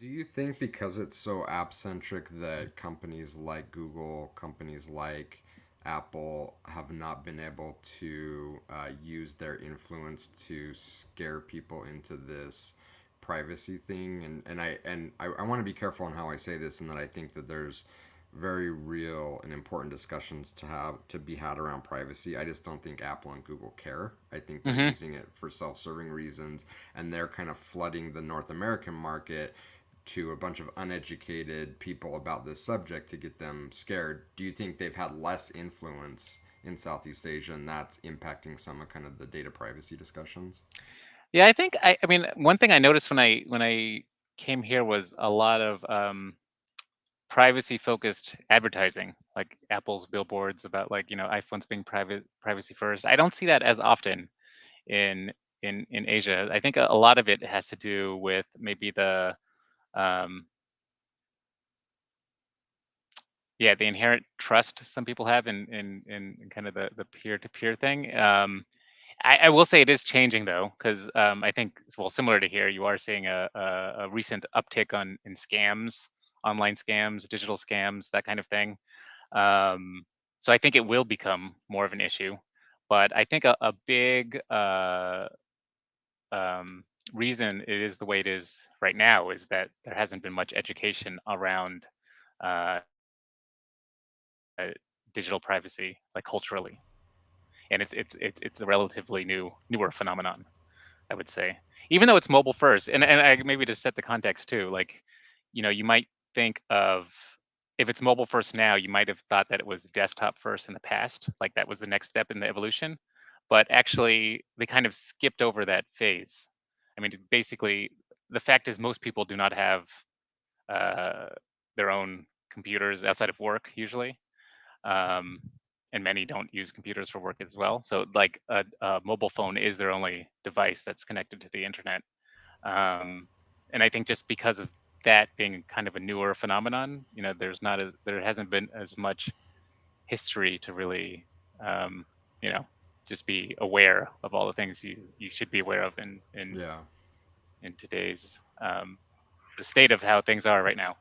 Do you think because it's so app centric that companies like Google, companies like Apple have not been able to use their influence to scare people into this privacy thing? I want to be careful on how I say this, and that I think that there's very real and important discussions to be had around privacy. I just don't think Apple and Google care. I think they're Hmm. using it for self-serving reasons, and they're kind of flooding the North American market to a bunch of uneducated people about this subject to get them scared. Do you think they've had less influence in Southeast Asia and that's impacting some of kind of the data privacy discussions? Yeah, I think I mean, one thing I noticed when I came here was a lot of privacy focused advertising, like Apple's billboards about, like, iPhones being privacy first. I don't see that as often in in Asia. I think a lot of it has to do with maybe the um yeah, the inherent trust some people have in kind of the peer-to-peer thing. I will say it is changing though, because I think, well, similar to here, you are seeing a recent uptick in scams, online scams, digital scams, that kind of thing. Um, so I think it will become more of an issue. But I think a big um, reason it is the way it is right now is that there hasn't been much education around uh, uh, digital privacy, like culturally, and it's a relatively newer phenomenon, I would say. Even though it's mobile first, and I, maybe to set the context too, like, you might think of, if it's mobile first now, you might have thought that it was desktop first in the past, like that was the next step in the evolution. But actually, they kind of skipped over that phase. I mean, basically, the fact is most people do not have uh, their own computers outside of work usually, um, and many don't use computers for work as well. So, like, a mobile phone is their only device that's connected to the internet. Um, and I think just because of that being kind of a newer phenomenon, there hasn't been as much history to really, um, you know, just be aware of all the things you should be aware of Yeah. in today's the state of how things are right now.